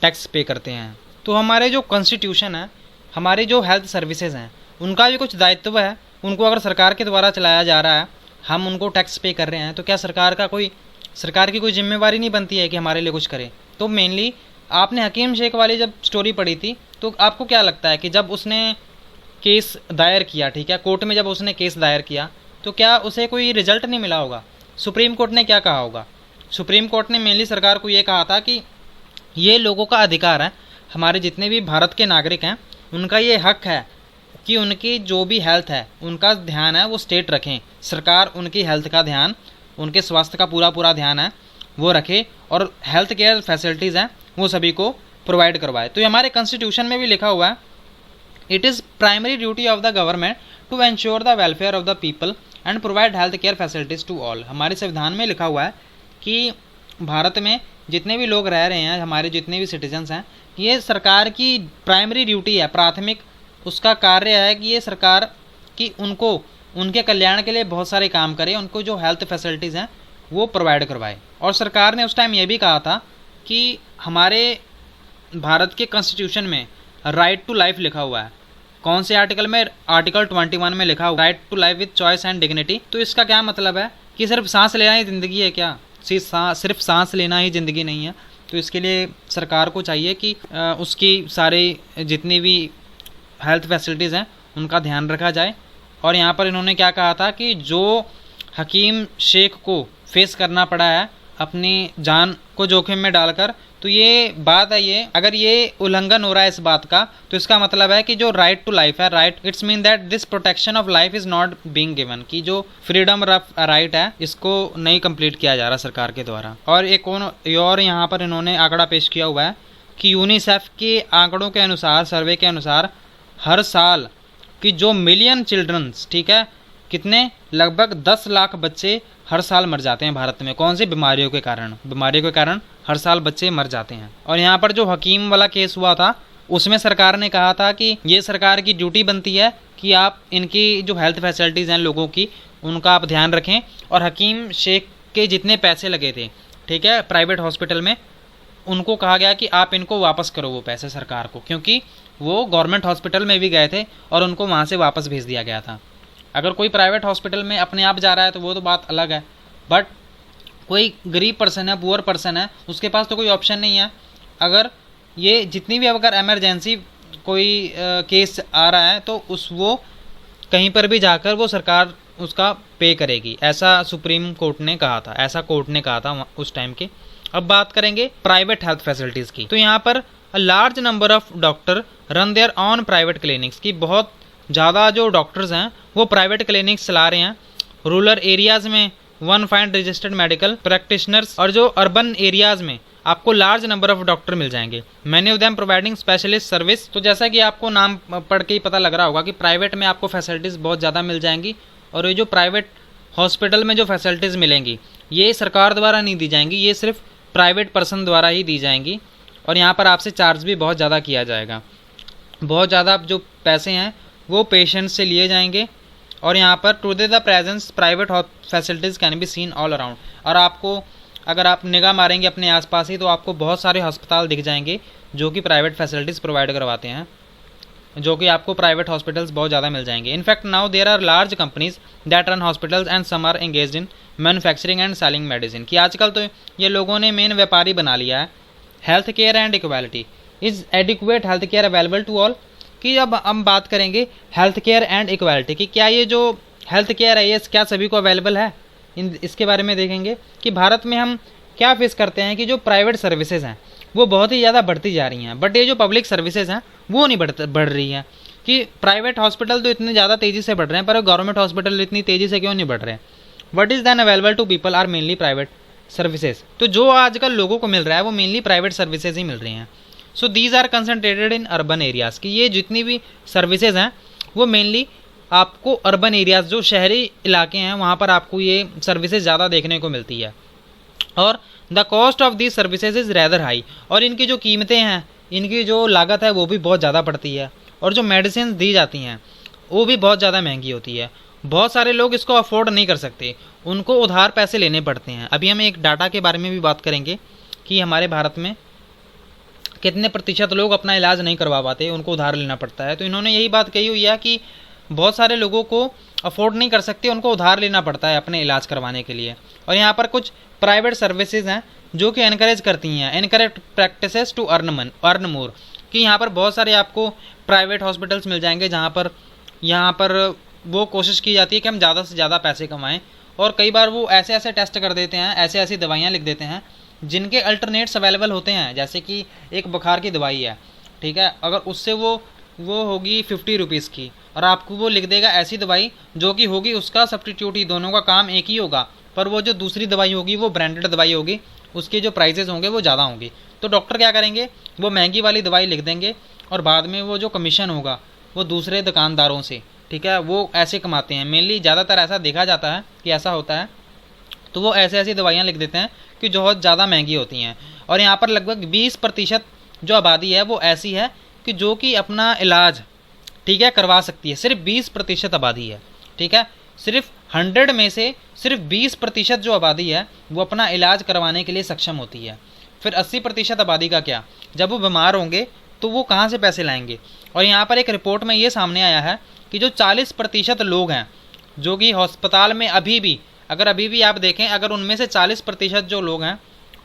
टैक्स पे करते हैं। तो हमारे जो कॉन्स्टिट्यूशन है, हमारे जो हेल्थ सर्विसेज हैं, उनका भी कुछ दायित्व है। उनको अगर सरकार के द्वारा चलाया जा रहा है, हम उनको टैक्स पे कर रहे हैं, तो क्या सरकार की कोई जिम्मेवारी नहीं बनती है कि हमारे लिए कुछ करे। तो मेनली आपने हकीम शेख वाली जब स्टोरी पढ़ी थी तो आपको क्या लगता है कि जब उसने केस दायर किया, ठीक है, कोर्ट में जब उसने केस दायर किया तो क्या उसे कोई रिजल्ट नहीं मिला होगा? सुप्रीम कोर्ट ने क्या कहा होगा? सुप्रीम कोर्ट ने मेनली सरकार को ये कहा था कि ये लोगों का अधिकार है, हमारे जितने भी भारत के नागरिक हैं उनका ये हक है कि उनकी जो भी हेल्थ है उनका ध्यान है वो स्टेट रखें। सरकार उनकी हेल्थ का ध्यान, उनके स्वास्थ्य का पूरा ध्यान है वो रखे और हेल्थ केयर फैसिलिटीज़ हैं वो सभी को प्रोवाइड करवाए। तो ये हमारे कॉन्स्टिट्यूशन में भी लिखा हुआ है, it is primary duty of the government to ensure the welfare of the people and provide health care facilities to all. हमारे संविधान में लिखा हुआ है कि भारत में जितने भी लोग रह रहे हैं, हमारे जितने भी सिटीजन्स हैं, ये सरकार की प्राइमरी ड्यूटी है, प्राथमिक उसका कार्य है कि ये सरकार की उनको उनके कल्याण के लिए बहुत सारे काम करे, उनको जो हेल्थ फैसिलिटीज़ हैं वो प्रोवाइड करवाए। और सरकार ने उस टाइम ये भी कहा था कि हमारे भारत के कॉन्स्टिट्यूशन में राइट टू लाइफ लिखा हुआ है। कौन से आर्टिकल में? आर्टिकल 21 में लिखा हुआ right to life with choice and dignity. तो इसका क्या मतलब है कि सिर्फ सांस लेना ही ज़िंदगी है क्या? सिर्फ सांस लेना ही ज़िंदगी नहीं है। तो इसके लिए सरकार को चाहिए कि उसकी सारी जितनी भी हेल्थ फैसिलिटीज़ हैं उनका ध्यान रखा जाए। और यहाँ पर इन्होंने क्या कहा था कि जो हकीम शेख को फेस करना पड़ा है अपनी जान को जोखिम में डालकर, तो ये बात है, ये अगर ये उल्लंघन हो रहा है इस बात का, तो इसका मतलब है कि जो राइट टू लाइफ है, right it's mean that this protection of life is not being given, कि जो फ्रीडम ऑफ राइट है इसको नहीं कंप्लीट किया जा रहा सरकार के द्वारा। और एक और यहाँ पर इन्होंने आंकड़ा पेश किया हुआ है कि यूनिसेफ के आंकड़ों के अनुसार, सर्वे के अनुसार, हर साल कि जो मिलियन चिल्ड्रंस, ठीक है, कितने, लगभग 10 लाख बच्चे हर साल मर जाते हैं भारत में। कौन सी बीमारियों के कारण? बीमारियों के कारण हर साल बच्चे मर जाते हैं। और यहाँ पर जो हकीम वाला केस हुआ था उसमें सरकार ने कहा था कि ये सरकार की ड्यूटी बनती है कि आप इनकी जो हेल्थ फैसिलिटीज़ हैं लोगों की, उनका आप ध्यान रखें। और हकीम शेख के जितने पैसे लगे थे, ठीक है, प्राइवेट हॉस्पिटल में, उनको कहा गया कि आप इनको वापस करो वो पैसे सरकार को, क्योंकि वो गवर्नमेंट हॉस्पिटल में भी गए थे और उनको वहाँ से वापस भेज दिया गया था। अगर कोई प्राइवेट हॉस्पिटल में अपने आप जा रहा है तो वो तो बात अलग है, बट कोई गरीब पर्सन है, पुअर पर्सन है, उसके पास तो कोई ऑप्शन नहीं है। अगर ये जितनी भी अगर इमरजेंसी कोई केस आ रहा है तो वो कहीं पर भी जाकर वो सरकार उसका पे करेगी, ऐसा सुप्रीम कोर्ट ने कहा था, ऐसा कोर्ट ने कहा था उस टाइम के। अब बात करेंगे प्राइवेट हेल्थ फैसिलिटीज़ की। तो यहाँ पर large number of doctor run there on private clinics, की बहुत ज़्यादा जो डॉक्टर्स हैं वो प्राइवेट क्लिनिक्स चला रहे हैं। रूरल एरियाज़ में 1 फाइंड रजिस्टर्ड मेडिकल प्रैक्टिशनर्स, और जो अर्बन एरियाज़ में आपको लार्ज नंबर ऑफ डॉक्टर मिल जाएंगे। Many of them providing specialist service. तो जैसा कि आपको नाम पढ़ के ही पता लग रहा होगा कि प्राइवेट में आपको फैसिलिटीज़ बहुत ज़्यादा मिल जाएंगी, और ये जो प्राइवेट हॉस्पिटल में जो फैसिलिटीज़ मिलेंगी ये सरकार द्वारा नहीं दी जाएंगी, ये सिर्फ प्राइवेट पर्सन द्वारा ही दी जाएंगी। और यहाँ पर आपसे चार्ज भी बहुत ज़्यादा किया जाएगा, बहुत ज़्यादा जो पैसे हैं वो पेशेंट से लिए जाएंगे। और यहाँ पर today the presence private facilities can be seen all around. और आपको अगर आप निगाह मारेंगे अपने आसपास ही तो आपको बहुत सारे अस्पताल दिख जाएंगे जो कि प्राइवेट फैसिलिटीज़ प्रोवाइड करवाते हैं, जो कि आपको प्राइवेट हॉस्पिटल्स बहुत ज़्यादा मिल जाएंगे। In fact now there are large companies that run hospitals and some are engaged in manufacturing and selling medicine. कि आजकल तो ये लोगों ने मेन व्यापारी बना लिया है। Health care and equality, is adequate health care available to all. कि अब हम बात करेंगे हेल्थ केयर एंड इक्वालिटी की, क्या ये जो हेल्थ केयर है ये क्या सभी को अवेलेबल है, इसके बारे में देखेंगे कि भारत में हम क्या फेस करते हैं कि जो प्राइवेट सर्विसेज हैं वो बहुत ही ज़्यादा बढ़ती जा रही हैं, बट ये जो पब्लिक सर्विसेज हैं वो नहीं बढ़ रही हैं। कि प्राइवेट हॉस्पिटल तो इतने ज़्यादा तेज़ी से बढ़ रहे हैं पर गवर्नमेंट हॉस्पिटल इतनी तेज़ी से क्यों नहीं बढ़ रहे हैं? What is then available to people are mainly private services. तो जो आजकल लोगों को मिल रहा है वो मेनली प्राइवेट सर्विसेज ही मिल रही हैं। So these are concentrated in urban areas. कि ये जितनी भी सर्विसेज हैं वो मेनली आपको अर्बन एरियाज़, जो शहरी इलाके हैं वहाँ पर आपको ये सर्विसेज ज़्यादा देखने को मिलती है। और the cost of these services is rather high, और इनकी जो कीमतें हैं, इनकी जो लागत है वो भी बहुत ज़्यादा पड़ती है। और जो मेडिसिन दी जाती हैं वो भी बहुत ज़्यादा महंगी होती है। बहुत सारे लोग इसको अफोर्ड नहीं कर सकते, उनको उधार पैसे लेने पड़ते हैं। अभी हम एक डाटा के बारे में भी बात करेंगे कि हमारे भारत में कितने प्रतिशत लोग अपना इलाज नहीं करवा पाते, उनको उधार लेना पड़ता है। तो इन्होंने यही बात कही हुई है कि बहुत सारे लोगों को अफोर्ड नहीं कर सकते, उनको उधार लेना पड़ता है अपने इलाज करवाने के लिए। और यहाँ पर कुछ प्राइवेट सर्विसेज हैं जो कि एनकरेज करती हैं incorrect practices to earn more. कि यहाँ पर बहुत सारे आपको प्राइवेट हॉस्पिटल्स मिल जाएंगे जहाँ पर वो कोशिश की जाती है कि हम ज़्यादा से ज़्यादा पैसे कमाएं। और कई बार वो ऐसे ऐसे टेस्ट कर देते हैं, ऐसे ऐसी दवाइयाँ लिख देते हैं जिनके अल्टरनेट्स अवेलेबल होते हैं। जैसे कि एक बुखार की दवाई है, ठीक है, अगर उससे वो होगी 50 रुपीज़ की, और आपको वो लिख देगा ऐसी दवाई जो कि होगी उसका सब्स्टिट्यूट ही, दोनों का काम एक ही होगा, पर वो जो दूसरी दवाई होगी वो ब्रांडेड दवाई होगी उसके जो प्राइजेज़ होंगे वो ज़्यादा होंगे। तो डॉक्टर क्या करेंगे, वो महंगी वाली दवाई लिख देंगे और बाद में वो जो कमीशन होगा वो दूसरे दुकानदारों से, ठीक है, वो ऐसे कमाते हैं। मेनली ज़्यादातर ऐसा देखा जाता है कि ऐसा होता है। तो वो ऐसे ऐसी दवाइयाँ लिख देते हैं कि जो बहुत ज़्यादा महंगी होती हैं। और यहाँ पर लगभग 20% जो आबादी है वो ऐसी है कि जो कि अपना इलाज, ठीक है, करवा सकती है। सिर्फ 20% आबादी है, ठीक है। सिर्फ 100 में से सिर्फ 20% जो आबादी है वो अपना इलाज करवाने के लिए सक्षम होती है। फिर 80% आबादी का क्या, जब वो बीमार होंगे तो वो कहाँ से पैसे लाएंगे। और यहाँ पर एक रिपोर्ट में ये सामने आया है कि जो 40% लोग हैं जो कि अस्पताल में अभी भी आप देखें, अगर उनमें से 40% जो लोग हैं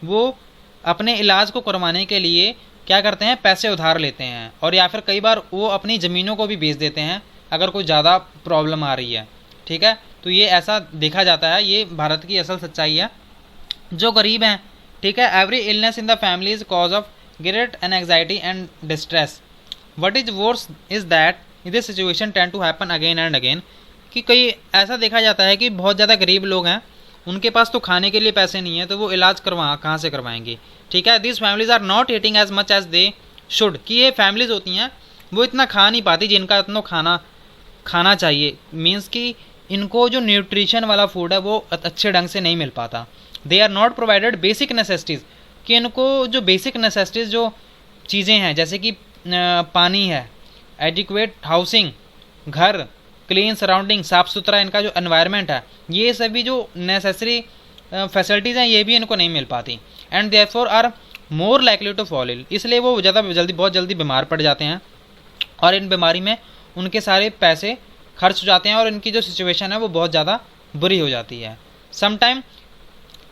वो अपने इलाज को करवाने के लिए क्या करते हैं, पैसे उधार लेते हैं। और या फिर कई बार वो अपनी ज़मीनों को भी बेच देते हैं अगर कोई ज़्यादा प्रॉब्लम आ रही है, ठीक है। तो ये ऐसा देखा जाता है, ये भारत की असल सच्चाई है। जो गरीब हैं, ठीक है, every illness in the family is cause of guilt and anxiety and distress. What is worse is that this situation tend to happen again and again. कि कई ऐसा देखा जाता है कि बहुत ज़्यादा गरीब लोग हैं, उनके पास तो खाने के लिए पैसे नहीं है, तो वो इलाज कहाँ से करवाएंगे, ठीक है। This families are not eating as much as they should. कि ये फैमिलीज होती हैं वो इतना खा नहीं पाती जिनका इतना खाना चाहिए। मीन्स कि इनको जो न्यूट्रिशन वाला फूड है वो अच्छे ढंग से नहीं मिल पाता। They are not provided basic necessities. कि इनको जो बेसिक नेसेसिटीज़ जो चीज़ें हैं, जैसे कि पानी है, एडिक्वेट हाउसिंग, घर, क्लीन सराउंडिंग, साफ़ सुथरा इनका जो एनवायरनमेंट है, ये सभी जो नेसेसरी फैसिलिटीज़ हैं ये भी इनको नहीं मिल पाती। And therefore are more likely to fall ill. इसलिए वो बहुत जल्दी बीमार पड़ जाते हैं और इन बीमारी में उनके सारे पैसे खर्च हो जाते हैं और इनकी जो सिचुएशन है वो बहुत ज़्यादा बुरी हो जाती है। Sometime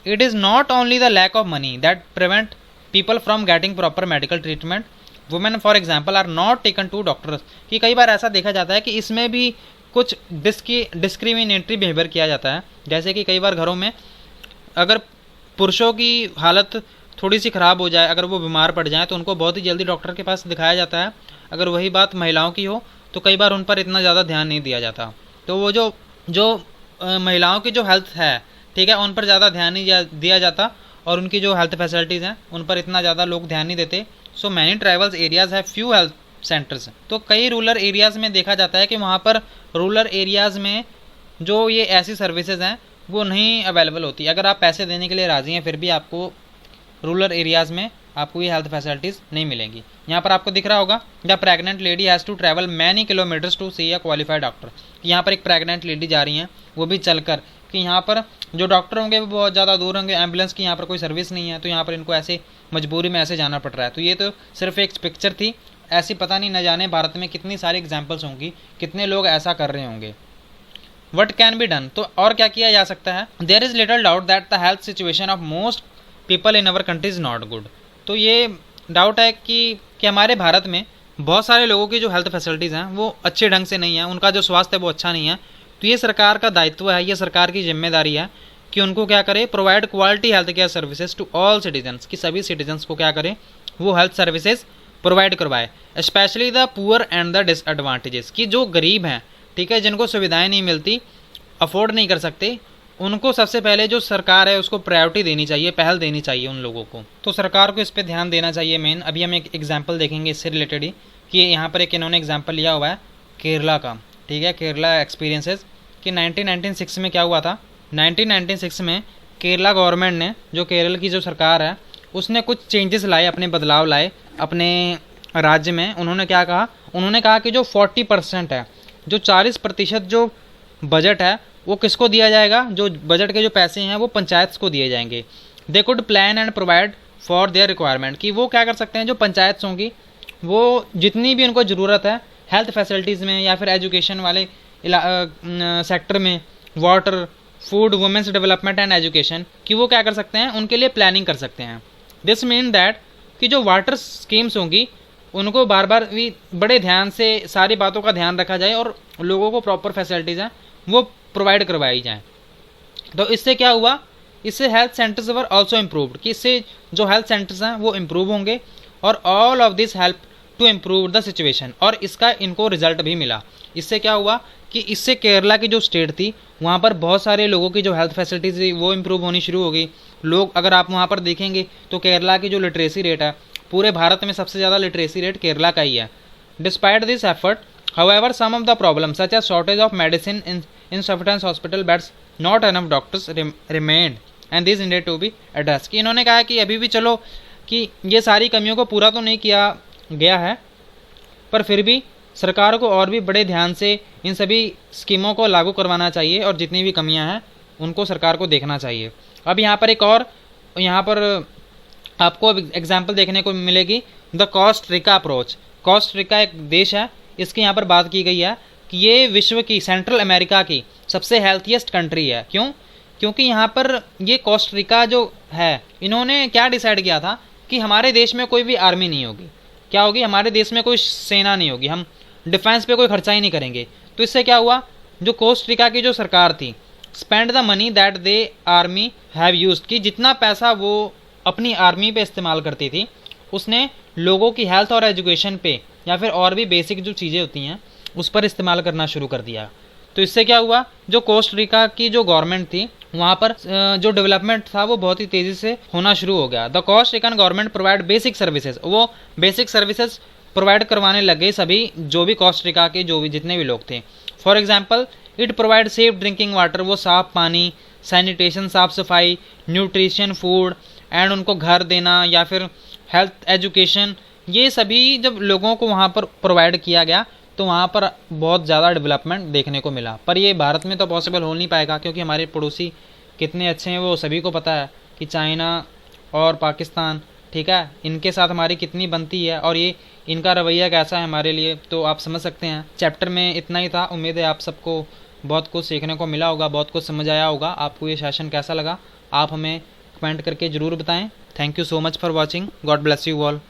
it is not only the lack of money that prevent people from getting proper medical treatment. Women for example are not taken to doctors. कि कई बार ऐसा देखा जाता है कि इसमें भी कुछ डिस्क्रिमिनेटरी बिहेवियर किया जाता है। जैसे कि कई बार घरों में अगर पुरुषों की हालत थोड़ी सी ख़राब हो जाए, अगर वो बीमार पड़ जाएँ तो उनको बहुत ही जल्दी डॉक्टर के पास दिखाया जाता है। अगर वही बात महिलाओं की हो तो कई बार उन पर इतना ज़्यादा ध्यान नहीं दिया जाता। तो वो जो महिलाओं की जो हेल्थ है, ठीक है, उन पर ज़्यादा ध्यान नहीं दिया जाता और उनकी जो हेल्थ फैसिलिटीज़ हैं उन पर इतना ज़्यादा लोग ध्यान नहीं देते। सो मैनी ट्राइबल्स एरियाज़ है फ्यू हेल्थ सेंटर्स। तो कई रूरल एरियाज़ में देखा जाता है कि वहाँ पर रूरल एरियाज़ में जो ये ऐसी सर्विसेज हैं वो नहीं अवेलेबल होती। अगर आप पैसे देने के लिए राज़ी हैं फिर भी आपको रूरल एरियाज़ में आपको ये हेल्थ फैसिलिटीज़ नहीं मिलेंगी। यहाँ पर आपको दिख रहा होगा, the pregnant lady has to travel many kilometres to see a qualified doctor. यहाँ पर एक प्रेग्नेंट लेडी जा रही हैं, वो भी चलकर, कि यहाँ पर जो डॉक्टर होंगे वो बहुत ज़्यादा दूर होंगे, एम्बुलेंस की यहाँ पर कोई सर्विस नहीं है, तो यहाँ पर इनको ऐसे मजबूरी में ऐसे जाना पड़ रहा है। तो ये तो सिर्फ एक पिक्चर थी, ऐसी पता नहीं न जाने भारत में कितनी सारी एग्जाम्पल्स होंगी, कितने लोग ऐसा कर रहे होंगे। वट कैन बी डन, तो और क्या किया जा सकता है। There is little doubt that the health situation of most people in our country is not good. तो ये डाउट है कि हमारे भारत में बहुत सारे लोगों की जो हेल्थ फैसिलिटीज़ हैं वो अच्छे ढंग से नहीं है, उनका जो स्वास्थ्य है वो अच्छा नहीं है। तो ये सरकार का दायित्व है, ये सरकार की जिम्मेदारी है कि उनको क्या करे, provide quality health care services to all citizens. कि सभी सिटीजन्स को क्या करें, वो हेल्थ सर्विसेज प्रोवाइड करवाए, specially the poor and the disadvantages. कि जो गरीब हैं, ठीक है, जिनको सुविधाएं नहीं मिलती, अफोर्ड नहीं कर सकते, उनको सबसे पहले जो सरकार है उसको प्रायोरिटी देनी चाहिए, पहल देनी चाहिए उन लोगों को। तो सरकार को इस पर ध्यान देना चाहिए मेन। अभी हम एक एग्जांपल देखेंगे इससे रिलेटेड ही, कि यहाँ पर एक इन्होंने एग्जांपल लिया हुआ है केरला का, ठीक है, केरला एक्सपीरियंसेस। कि 1996 में क्या हुआ था, 1996 में केरला गवर्नमेंट ने, जो केरल की जो सरकार है, उसने कुछ चेंजेस लाए, अपने बदलाव लाए अपने राज्य में। उन्होंने क्या कहा, उन्होंने कहा कि जो 40% है, जो 40% जो बजट है वो किसको दिया जाएगा, जो बजट के जो पैसे हैं वो पंचायत को दिए जाएंगे। They could plan and provide for their requirement. कि वो क्या कर सकते हैं, जो पंचायत होंगी वो जितनी भी उनको ज़रूरत है हेल्थ फैसिलिटीज़ में या फिर एजुकेशन वाले सेक्टर में, water, food, women's development and education, कि वो क्या कर सकते हैं, उनके लिए प्लानिंग कर सकते हैं। दिस मीन दैट कि जो वाटर स्कीम्स होंगी उनको बार बार भी बड़े ध्यान से सारी बातों का ध्यान रखा जाए और लोगों को प्रॉपर फैसिलिटीज़ हैं वो प्रोवाइड करवाई जाएँ। तो इससे क्या हुआ, इससे health centres were also improved. कि इससे जो हेल्थ सेंटर्स हैं वो इम्प्रूव होंगे और all of this help to improve the situation. और इसका इनको रिजल्ट भी मिला। इससे क्या हुआ कि इससे केरला की जो स्टेट थी वहाँ पर बहुत सारे लोगों की जो हेल्थ फैसिलिटीज़ थी वो इम्प्रूव होनी शुरू हो गई। लोग, अगर आप वहाँ पर देखेंगे तो केरला की जो लिटरेसी रेट है, पूरे भारत में सबसे ज़्यादा लिटरेसी रेट केरला का ही है। Despite this effort, however, some of the problem such as shortage of medicine, insufficient hospital beds, not enough doctors remained and this needed to be address. कि इन्होंने कहा कि अभी भी चलो कि ये सारी कमियों को पूरा तो नहीं किया गया है, पर फिर भी सरकार को और भी बड़े ध्यान से इन सभी स्कीमों को लागू करवाना चाहिए और जितनी भी कमियां हैं उनको सरकार को देखना चाहिए। अब यहाँ पर एक और, यहाँ पर आपको एग्जाम्पल देखने को मिलेगी, द कोस्टा अप्रोच। कोस्टा एक देश है, इसकी यहाँ पर बात की गई है कि ये विश्व की, सेंट्रल अमेरिका की सबसे हेल्थीएस्ट कंट्री है। क्यों? क्योंकि यहाँ पर ये कोस्टा जो है, इन्होंने क्या डिसाइड किया था कि हमारे देश में कोई भी आर्मी नहीं होगी। क्या होगी? हमारे देश में कोई सेना नहीं होगी, हम डिफेंस पे कोई खर्चा ही नहीं करेंगे। तो इससे क्या हुआ, जो कोस्टा की जो सरकार थी, spend the money that they army have used, कि जितना पैसा वो अपनी आर्मी पे इस्तेमाल करती थी, उसने लोगों की हेल्थ और एजुकेशन पे या फिर और भी बेसिक जो चीज़ें होती हैं उस पर इस्तेमाल करना शुरू कर दिया। तो इससे क्या हुआ, जो कोस्टा की जो गवर्नमेंट थी वहाँ पर जो डेवलपमेंट था वो बहुत ही तेज़ी से होना शुरू हो गया। The Costa government provide basic services, वो बेसिक सर्विसेज प्रोवाइड करवाने लग गए सभी जो भी कोस्टा के जो भी जितने भी लोग थे। For example, it provide safe drinking water, वो साफ पानी, सैनिटेशन, साफ सफाई, न्यूट्रिशन, फूड एंड उनको घर देना या फिर हेल्थ एजुकेशन, ये सभी जब लोगों को वहाँ पर प्रोवाइड किया गया तो वहाँ पर बहुत ज़्यादा डेवलपमेंट देखने को मिला। पर ये भारत में तो पॉसिबल हो नहीं पाएगा, क्योंकि हमारे पड़ोसी कितने अच्छे हैं वो सभी को पता है कि चाइना और पाकिस्तान, ठीक है, इनके साथ हमारी कितनी बनती है और ये इनका रवैया कैसा है हमारे लिए, तो आप समझ सकते हैं। चैप्टर में इतना ही था। उम्मीद है आप सबको बहुत कुछ सीखने को मिला होगा, बहुत कुछ समझ आया होगा। आपको ये सेशन कैसा लगा आप हमें कमेंट करके ज़रूर बताएं। Thank you so much for watching. God bless you all.